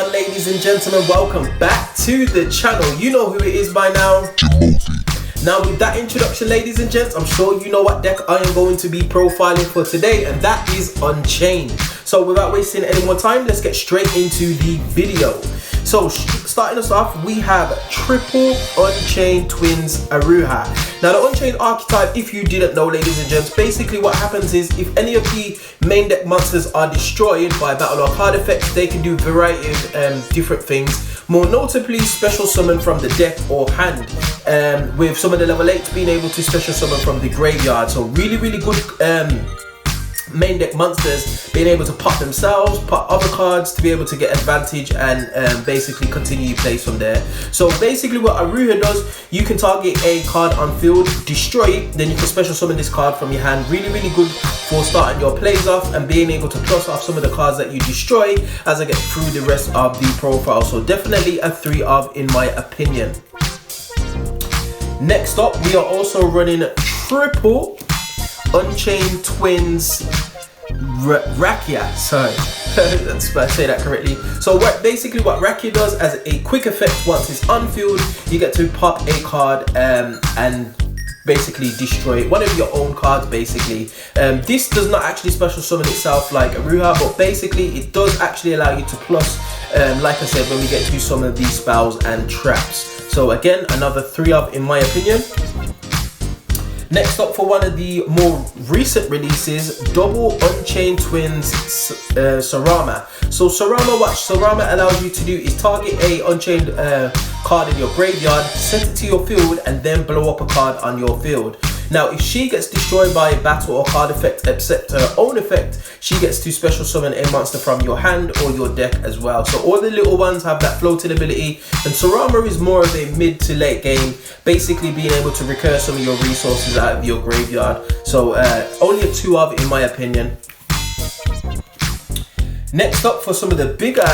on, ladies and gentlemen? Welcome back to the channel. You know who it is by now, Jimothy. Now with that introduction, ladies and gents, I'm sure you know what deck I am going to be profiling for today, and that is Unchained. So without wasting any more time, let's get straight into the video. So starting us off, we have triple Unchained Twins Aruha. Now the Unchained archetype, if you didn't know, ladies and gents, basically what happens is if any of the main deck monsters are destroyed by battle or card effects, they can do a variety of different things. More notably, special summon from the deck or hand, with some of the level 8s being able to special summon from the graveyard. So really good main deck monsters being able to pop themselves, pop other cards to be able to get advantage and basically continue your plays from there. So basically what Aruha does, you can target a card on field, destroy it, then you can special summon this card from your hand. Really good for starting your plays off and being able to plus off some of the cards that you destroy as I get through the rest of the profile. So definitely a 3 of in my opinion. Next up, we are also running triple Unchained Twins Rakia. Sorry, that's if I say that correctly. So basically what Rakia does as a quick effect, once it's on field, you get to pop a card and basically destroy one of your own cards basically. This does not actually special summon itself like Aruha, but basically it does actually allow you to plus, like I said, when we get to some of these spells and traps. So again, another 3 of in my opinion. Next up, for one of the more recent releases, double Unchained Twins Sarama. So what Sarama allows you to do is target a Unchained card in your graveyard, set it to your field, and then blow up a card on your field. Now, if she gets destroyed by a battle or card effect except her own effect, she gets to special summon a monster from your hand or your deck as well. So all the little ones have that floating ability, and Sarama is more of a mid to late game, basically being able to recur some of your resources out of your graveyard. So only a 2 of in my opinion. Next up, for some of the bigger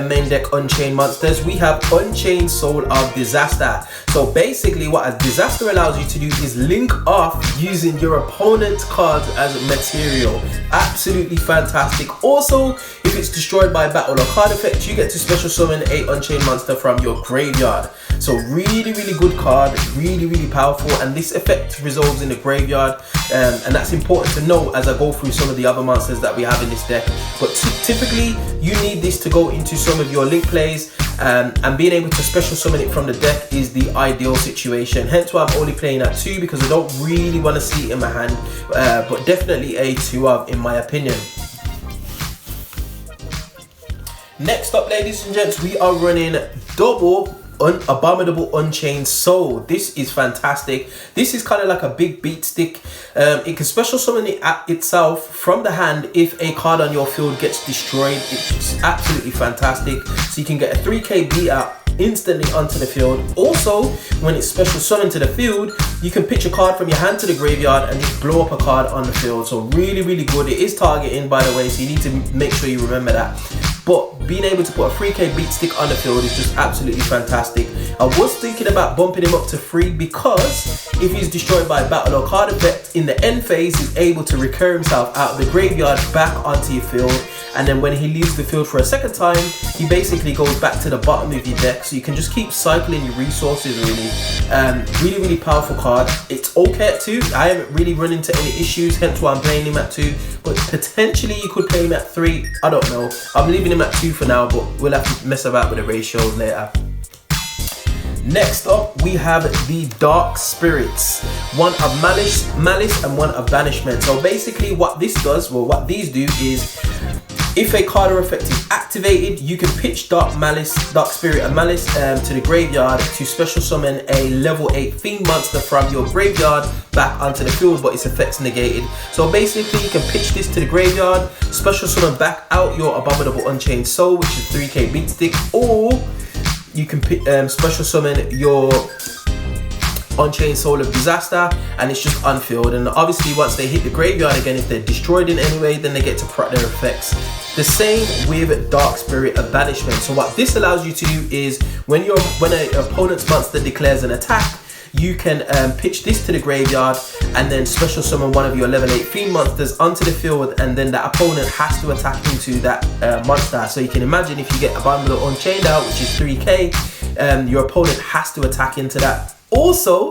main deck Unchained monsters, we have Unchained Soul of Disaster. So basically what a disaster allows you to do is link off using your opponent's cards as material. Absolutely fantastic. Also, if it's destroyed by battle or card effect, you get to special summon a Unchained monster from your graveyard. So really good card, really powerful, and this effect resolves in the graveyard, and that's important to know as I go through some of the other monsters that we have in this deck. But typically you need this to go into some of your link plays, and being able to special summon it from the deck is the ideal situation. Hence why I'm only playing at 2, because I don't really want to see it in my hand, but definitely a 2 of in my opinion. Next up, ladies and gents, we are running double Abominable Unchained Soul. This is fantastic. This is kind of like a big beat stick. It can special summon it itself from the hand if a card on your field gets destroyed. It's absolutely fantastic. So you can get a 3k beat out instantly onto the field. Also, when it's special summoned to the field, you can pitch a card from your hand to the graveyard and just blow up a card on the field. So really good. It is targeting, by the way, so you need to make sure you remember that. But being able to put a 3k beat stick on the field is just absolutely fantastic. I was thinking about bumping him up to 3, because if he's destroyed by battle or card effect in the end phase, he's able to recur himself out of the graveyard back onto your field, and then when he leaves the field for a second time, he basically goes back to the bottom of your deck. So you can just keep cycling your resources really. Really powerful card. It's okay at 2. I haven't really run into any issues, hence why I'm playing him at 2, but potentially you could play him at 3. I don't know. I'm leaving him at 2 for now, but we'll have to mess about with the ratios later. Next up, we have the Dark Spirits, one of malice and one of banishment. So basically what this does, well, what these do is, if a card or effect is activated, you can pitch Dark Spirit and Malice to the graveyard to special summon a level 8 Fiend monster from your graveyard back onto the field, but its effects negated. So basically you can pitch this to the graveyard, special summon back out your Abominable Unchained Soul, which is 3k beat stick, or you can special summon your Unchained Soul of Disaster, and it's just on field. And obviously once they hit the graveyard again, if they're destroyed in any way, then they get to proc their effects. The same with Dark Spirit of Banishment. So what this allows you to do is when an opponent's monster declares an attack, you can pitch this to the graveyard and then special summon one of your level 8 fiend monsters onto the field, and then the opponent has to attack into that monster. So you can imagine if you get a bundle of Unchained out, which is 3k, your opponent has to attack into that. Also,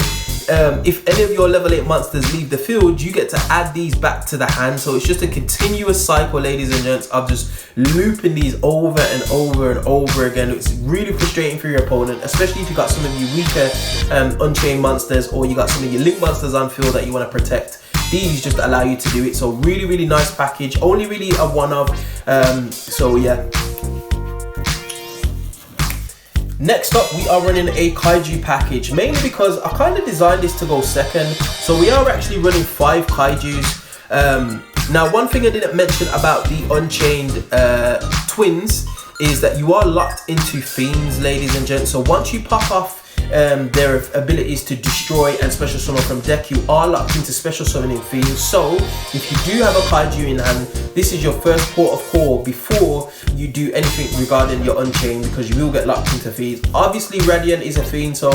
if any of your level 8 monsters leave the field, you get to add these back to the hand. So it's just a continuous cycle, ladies and gents, of just looping these over and over and over again. It's really frustrating for your opponent, especially if you got some of your weaker Unchained monsters, or you got some of your link monsters on field that you want to protect. These just allow you to do it. So really, really nice package. Only really a one of. So yeah. Next up, we are running a kaiju package, mainly because I kind of designed this to go second. So we are actually running 5 kaijus. Now, one thing I didn't mention about the Unchained twins is that you are locked into fiends, ladies and gents. So once you pop off their abilities to destroy and special summon from deck, you are locked into special summoning fiends. So if you do have a kaiju in hand, this is your first port of call before you do anything regarding your Unchained, because you will get locked into fiends. Obviously Radiant is a fiend, so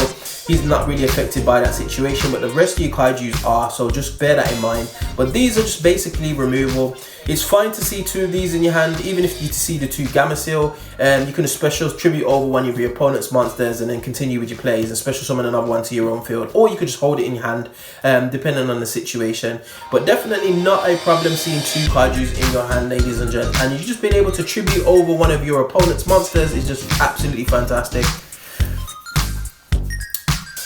he's not really affected by that situation, but the rest of your kaijus are, so just bear that in mind. But these are just basically removal. It's fine to see 2 of these in your hand, even if you see the 2 Gamma Seal. You can special tribute over one of your opponent's monsters and then continue with your plays and special summon another one to your own field, or you could just hold it in your hand, depending on the situation. But definitely not a problem seeing 2 kaijus in your hand, ladies and gents, and you just being able to tribute over one of your opponent's monsters is just absolutely fantastic.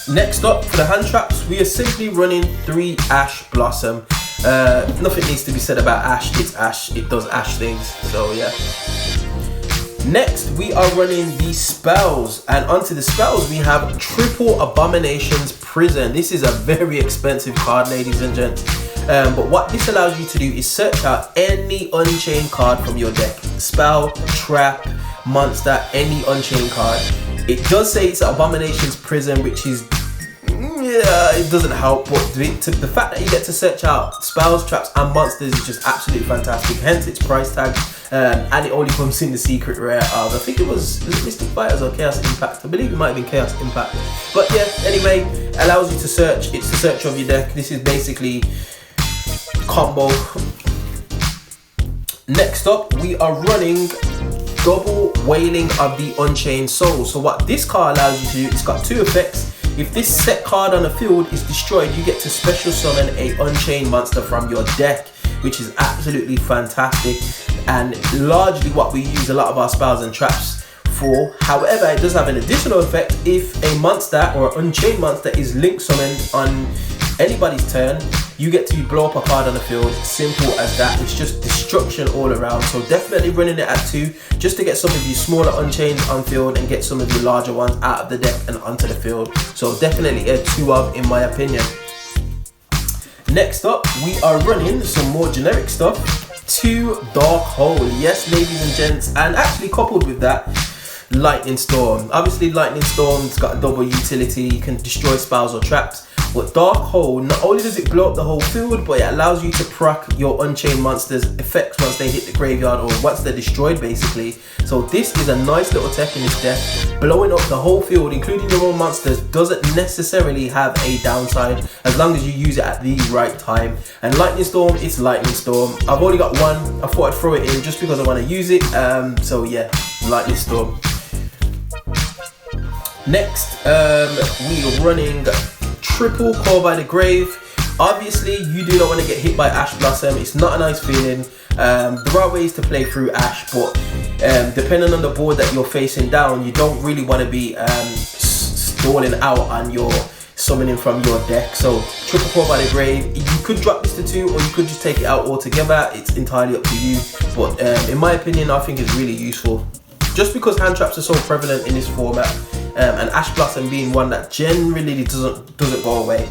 Next up, for the hand traps, we are simply running 3 Ash Blossom. Nothing needs to be said about Ash. It's Ash, it does Ash things, so yeah. Next, we are running the spells, and onto the spells we have Triple Abominations Prison. This is a very expensive card, ladies and gents, but what this allows you to do is search out any Unchained card from your deck. Spell, trap, monster, any Unchained card. It does say it's Abominations Prison, which is, yeah, it doesn't help, but the fact that you get to search out spells, traps and monsters is just absolutely fantastic, hence its price tag. And it only comes in the secret rare of, I think it was Mystic Fighters or Chaos Impact. I believe it might have been Chaos Impact. But yeah, anyway, allows you to search. It's the search of your deck. This is basically combo. Next up, we are running Double Wailing of the Unchained Soul. So what this card allows you to do, it's got 2 effects. If this set card on the field is destroyed, you get to special summon a Unchained monster from your deck, which is absolutely fantastic and largely what we use a lot of our spells and traps for. However, it does have an additional effect. If a monster or Unchained monster is link summoned on anybody's turn, you get to blow up a card on the field. Simple as that. It's just destruction all around. So definitely running it at 2 just to get some of your smaller Unchained on field and get some of your larger ones out of the deck and onto the field. So definitely a 2 of, in my opinion. Next up, we are running some more generic stuff. 2 Dark Hole. Yes, ladies and gents, and actually coupled with that, Lightning Storm. Obviously Lightning Storm's got a double utility. You can destroy spells or traps. But Dark Hole, not only does it blow up the whole field, but it allows you to proc your Unchained monsters' effects once they hit the graveyard or once they're destroyed, basically. So this is a nice little tech in this deck. Blowing up the whole field, including your own monsters, doesn't necessarily have a downside as long as you use it at the right time. And Lightning Storm, it's Lightning Storm. I've only got one. I thought I'd throw it in just because I want to use it. So yeah, Lightning Storm. Next, we are running Triple Call by the Grave. Obviously, you do not want to get hit by Ash Blossom. It's not a nice feeling. There are ways to play through Ash, but depending on the board that you're facing down, you don't really want to be stalling out on your summoning from your deck. So Triple Call by the Grave, you could drop this to 2 or you could just take it out altogether. It's entirely up to you, but in my opinion, I think it's really useful just because hand traps are so prevalent in this format, and Ash Blossom being one that generally doesn't go away.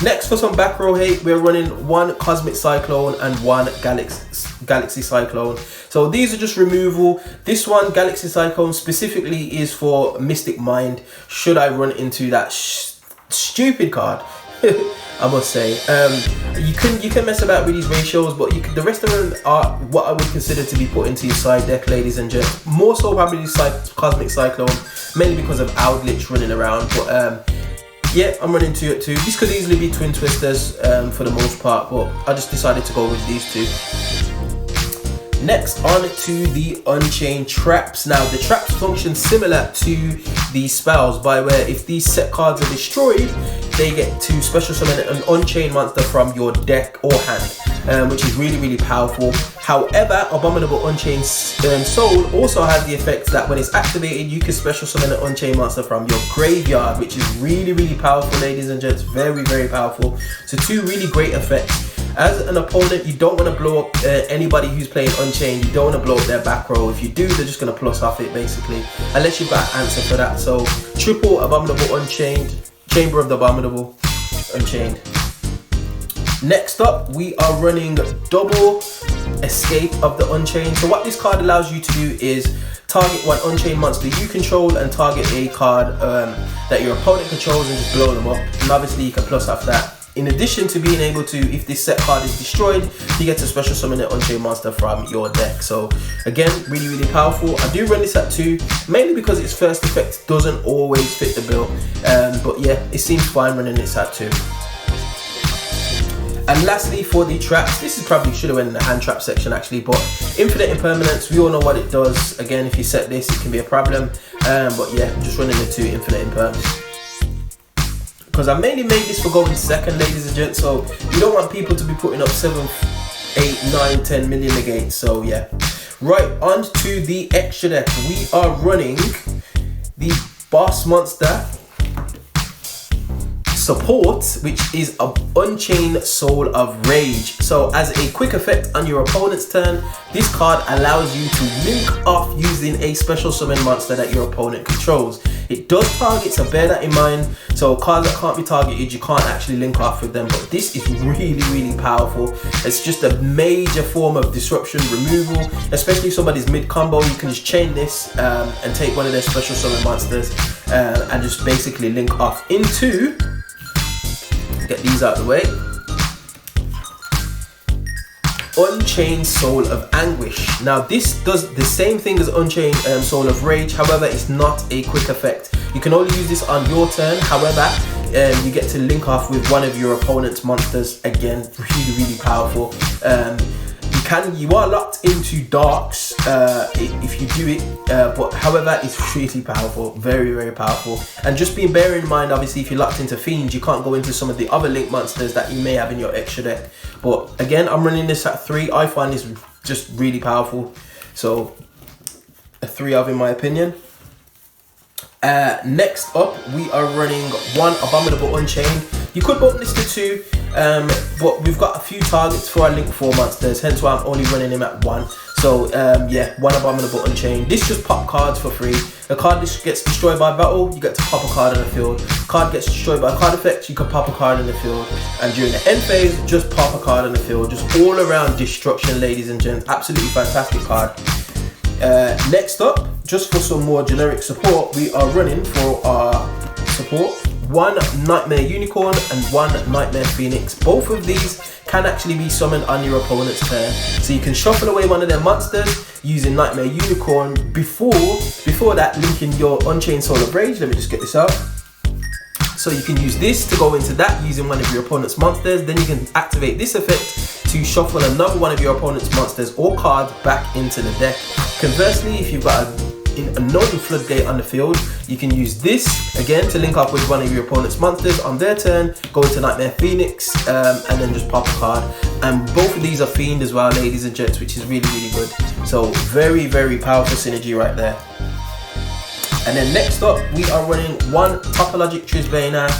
Next, for some back row hate, we're running 1 Cosmic Cyclone and 1 Galaxy Cyclone. So these are just removal. This one, Galaxy Cyclone, specifically is for Mystic Mind. Should I run into that stupid card? I must say, you can mess about with these ratios, but the rest of them are what I would consider to be put into your side deck, ladies and gents. More so probably Cosmic Cyclone, mainly because of Owlitch running around. But yeah, I'm running 2 at 2. This could easily be twin twisters for the most part, but I just decided to go with these 2. Next, on to the Unchained traps. Now, the traps function similar to the spells, by where if these set cards are destroyed, they get to special summon an Unchained monster from your deck or hand, which is really, really powerful. However, Abominable Unchained Soul also has the effect that when it's activated, you can special summon an Unchained monster from your graveyard, which is really, really powerful, ladies and gents. Very, very powerful. So 2 really great effects. As an opponent, you don't want to blow up anybody who's playing Unchained. You don't want to blow up their back row. If you do, they're just going to plus off it, basically, unless you've got an answer for that. So triple Abominable Unchained, Chamber of the Abominable Unchained. Next up, we are running double Escape of the Unchained. So what this card allows you to do is target one Unchained monster you control and target a card that your opponent controls and just blow them up. And obviously you can plus off that. In addition to being able to, if this set card is destroyed, you get to special summon an Unchained monster from your deck. So again, really, really powerful. I do run this at 2, mainly because its first effect doesn't always fit the bill. But yeah, it seems fine running this at 2. And lastly, for the traps, this is probably should have went in the hand trap section actually, but Infinite Impermanence, we all know what it does. Again, if you set this, it can be a problem. But yeah, I'm just running the 2 Infinite Impermanence. Because I mainly made this for going second, ladies and gents, so you don't want people to be putting up 7, 8, 9, 10 million negates, so yeah. Right, on to the extra deck. We are running the Boss Monster Support, which is an Unchained Soul of Rage. So as a quick effect on your opponent's turn, this card allows you to link off using a special summon monster that your opponent controls. It does target, so bear that in mind. So cards that can't be targeted, you can't actually link off with them, but this is really, really powerful. It's just a major form of disruption removal, especially if somebody's mid combo. You can just chain this and take one of their special summon monsters and just basically link off into, get these out of the way, Unchained Soul of Anguish. Now this does the same thing as Unchained Soul of Rage, however it's not a quick effect. You can only use this on your turn, however you get to link off with one of your opponent's monsters. Again, really, really powerful. You are locked into darks if you do it, but however it's really powerful, very, very powerful. And just bearing in mind, obviously, if you're locked into fiends, you can't go into some of the other link monsters that you may have in your extra deck. But again, I'm running this at 3. I find this just really powerful, so a 3 of in my opinion. Next up, we are running 1 Abominable Unchained. You could bump this to 2, but we've got a few targets for our Link 4 monsters, hence why I'm only running him at 1. So yeah, 1 Abominable Unchained. This just pop cards for free. A card that gets destroyed by battle, you get to pop a card in the field. Card gets destroyed by a card effect, you can pop a card in the field. And during the end phase, just pop a card in the field. Just all around destruction, ladies and gents. Absolutely fantastic card. Next up, just for some more generic support, we are running for our support 1 Nightmare Unicorn and 1 Nightmare Phoenix. Both of these can actually be summoned on your opponent's turn. So you can shuffle away one of their monsters using Nightmare Unicorn before that linking your Unchained Soul of Rage. Let me just get this out. So you can use this to go into that using one of your opponent's monsters. Then you can activate this effect to shuffle another one of your opponent's monsters or cards back into the deck. Conversely, if you've got another floodgate on the field, you can use this again to link up with one of your opponent's monsters on their turn, go into Nightmare Phoenix, and then just pop a card. And both of these are fiend as well, ladies and gents, which is really, really good. So very, very powerful synergy right there. And then next up, we are running 1 Topologic Trisbana,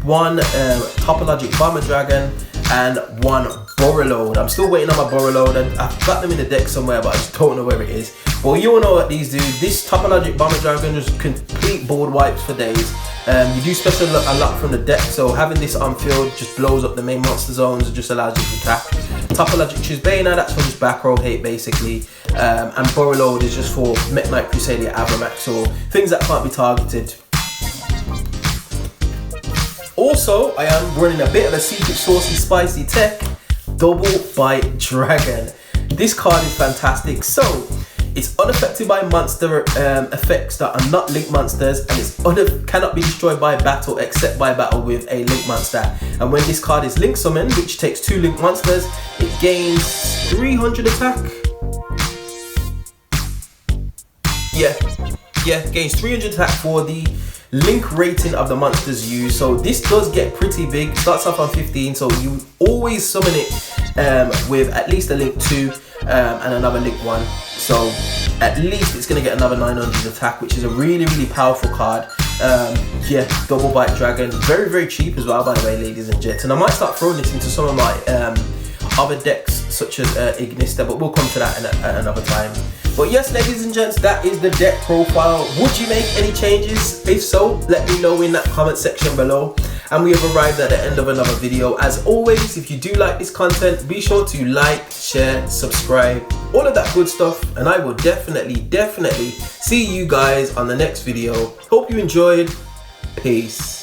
1 Topologic Bomber Dragon, and 1 Borreload. I'm still waiting on my Borreload, and I've got them in the deck somewhere, but I just don't know where it is. But you all know what these do. This Topologic Bomber Dragon just complete board wipes for days. You do special a lot from the deck, so having this on field just blows up the main monster zones and just allows you to attack. Topologic Trisbana, that's for just back row hate basically. And Borreload is just for Mech Knight Crusadia Abramax, or things that can't be targeted. Also, I am running a bit of a secret saucy spicy tech, Double Bite Dragon. This card is fantastic. So It's unaffected by monster effects that are not link monsters, and it cannot be destroyed by battle except by battle with a link monster. And when this card is link summoned, which takes 2 link monsters, it gains 300 attack. Gains 300 attack for the link rating of the monsters used. So this does get pretty big. It starts off on 15, so you always summon it with at least a link 2 and another link 1. So at least it's going to get another 900 attack, which is a really powerful card. Double bite dragon, very cheap as well, by the way, ladies and gents. And I might start throwing this into some of my other decks, such as Ignista, but we'll come to that at another time. But yes, ladies and gents, that is the deck profile. Would you make any changes? If so, let me know in that comment section below. And we have arrived at the end of another video. As always, if you do like this content, be sure to like, share, subscribe, all of that good stuff. And I will definitely see you guys on the next video. Hope you enjoyed. Peace.